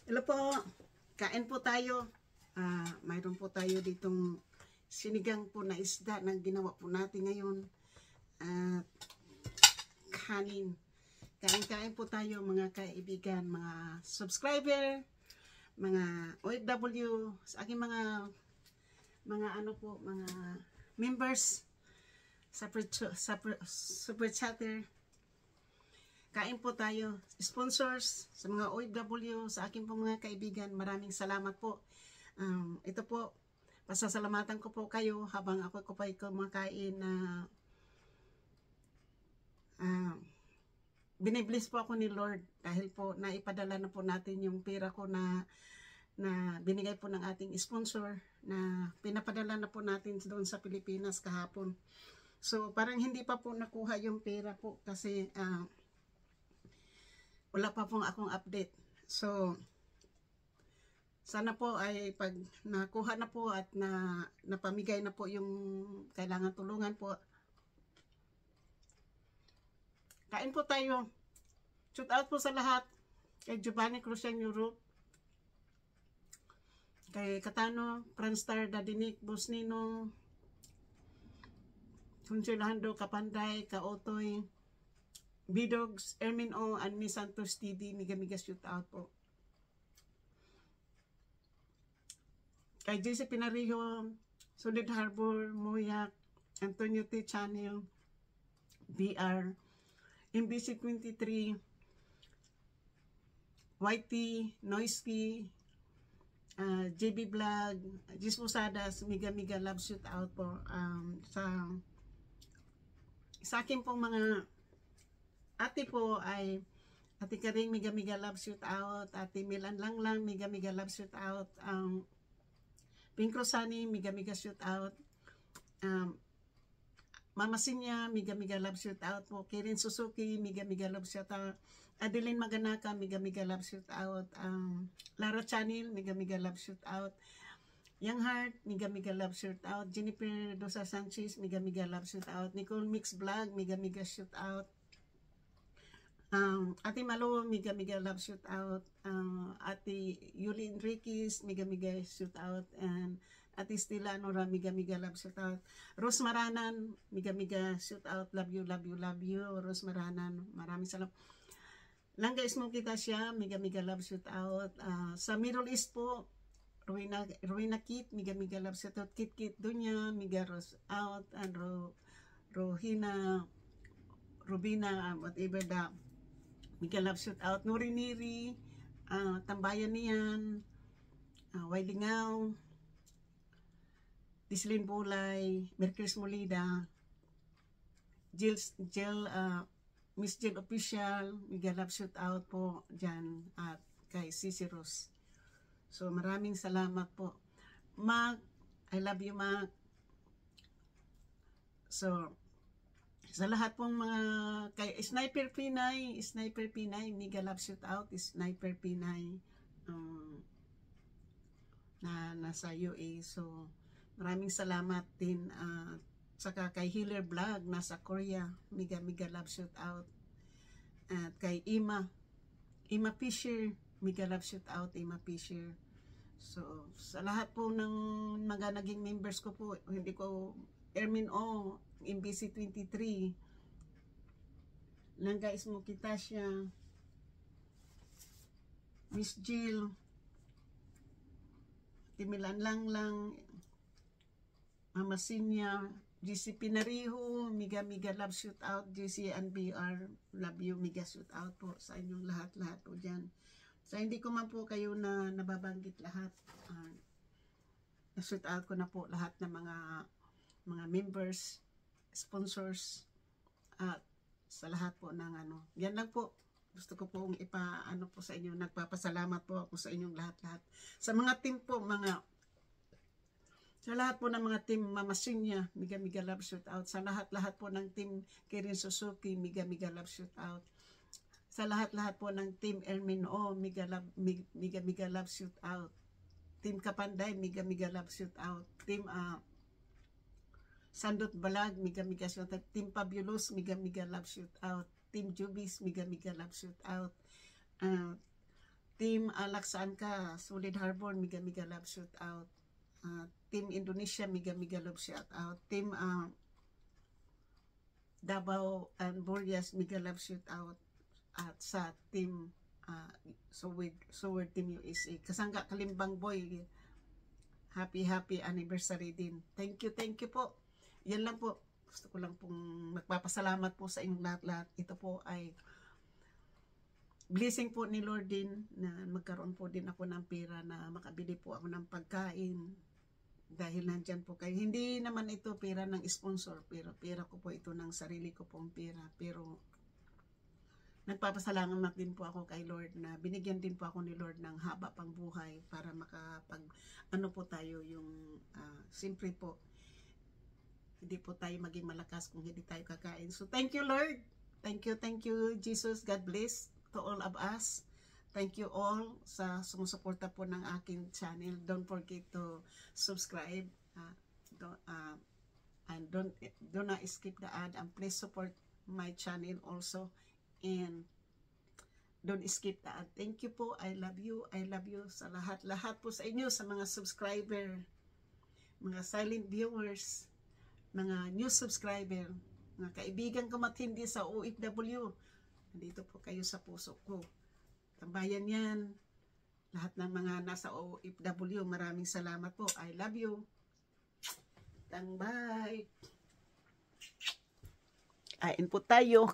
Hello po, kain po tayo. Mayroon po tayo ditong sinigang po na isda na ginawa po natin ngayon. Kanin. Kain-kain po tayo mga kaibigan, mga subscriber, mga OFW, sa aking mga members, super chatter. Kain po tayo. Sponsors sa mga OFW, sa aking po mga kaibigan, maraming salamat po. Ito po, pasasalamatan ko po kayo habang ako po ay kumakain na binibless po ako ni Lord dahil po naipadala na po natin yung pera ko na binigay po ng ating sponsor na pinapadala na po natin doon sa Pilipinas kahapon. So parang hindi pa po nakuha yung pera po kasi wala pa pong akong update. So sana po ay pag nakuha na po at napamigay na po yung kailangan tulungan po, kain po tayo. Shout out po sa lahat. Kay Giovanni Crucian Europe, kay Katano, Franstar, Dadinik, Bosnino, Consolando, Kapanday, Kaotoy, Bidogs, Ermin O, Annie Santos TV, miga shoot out po. Kay JC Pinariho, Solid Harbor, Moyak, Antonio T. Channel, BR, MBC 23, YT, Noisky, JB Vlog, Jis Posadas, miga love shoot out po. Sa akin pong mga ate po ay Ate Karing, miga love shoot out. Ate Milan lang, miga love shoot out. Pink Rosani, miga shoot out. Mama Sinya, miga love shoot out po. Kirin Suzuki, miga love shoot out. Adeline Maganaka, miga love shoot out. Lara Channel, miga love shoot out. Young Heart, miga love shoot out. Jennifer Dosa Sanchez, miga love shoot out. Nicole Mix Vlog, miga shoot out. Ate Malo, miga love shoot out. Ate Yuli Enriquez, miga shoot out. And Ate Stella Nora, miga love shoot out. Rose Maranan, miga shoot out. Love you, Rose Maranan. Maraming salamat. Langga Ismong kita siya, miga love shoot out. Sa Middle East po, Rowena Kit, miga love shoot out. Kit Dunya, miga rose out. And Rohina, Rubina, whatever the miga love shoot out. Nuri Niri, Tambayan niyan, Wailingaw, Dislin Bulay, Mercury's Molida, Miss Jill Official, miga love shoot out po dyan at kay Cici Rose. So maraming salamat po. Mag, I love you Mag. So sa lahat pong mga kay Sniper Pinay, miga love shoot out. Sniper Pinay na nasa UA. So maraming salamat din. Saka kay Healer Vlog nasa Korea, miga love shoot out. At kay Ima Fisher, miga love shoot out. Ima Fisher. So sa lahat po ng mga naging members ko po, hindi ko Ermin O, MBC 23, Langga Ismo kita siya, Miss Jill, Timilan lang, Mama Sinya, GC Pinariho, miga love shoot out. GC and BR, love you, miga shoot out po sa inyong lahat po dyan. So hindi ko man po kayo na nababanggit lahat, shoot out ko na po lahat ng mga members, sponsors, at sa lahat po ng yan lang po. Gusto ko pong ipaano po sa inyo, nagpapasalamat po ako sa inyong lahat. Sa mga team po, sa lahat po ng mga team Mama Sinya, miga love shoot out. Sa lahat po ng team Kirin Suzuki, miga love shoot out. Sa lahat po ng team Ermin O, miga love shoot out. Team Kapanday, miga love shoot out. Team Sandot Balag, miga shoot out. Team Fabulous, miga love shoot out. Team Jubis, miga love shoot out. Team Alaksaan ka, Solid Harbor, mega love shout out. Team Indonesia, mega love shout out. Team Davao and Boreas, mega love shout out. At sa team Sword Team USA, Kasangga Kalimbang Boy, happy anniversary din. Thank you po. Yan lang po. Gusto ko lang pong magpapasalamat po sa inyong lahat-lahat. Ito po ay blessing po ni Lord din na magkaroon po din ako ng pera na makabili po ako ng pagkain dahil nandyan po kayo. Hindi naman ito pera ng sponsor, pero pera ko po ito ng sarili ko pong pera. Pero nagpapasalamat din po ako kay Lord na binigyan din po ako ni Lord ng haba pang buhay para makapag ano po tayo yung simpre po hindi po tayo maging malakas kung hindi tayo kakain. So thank you Lord. Thank you Jesus. God bless to all of us. Thank you all sa sumusuporta po ng aking channel. Don't forget to subscribe and do not skip the ad, and please support my channel also, and don't skip the ad. Thank you po. I love you sa lahat po sa inyo, sa mga subscriber, mga silent viewers, mga new subscriber, mga kaibigan ko matindi sa OFW. Nandito po kayo sa puso ko. Tambayan yan. Lahat ng mga nasa OFW, maraming salamat po. I love you. Bye. Kain po tayo.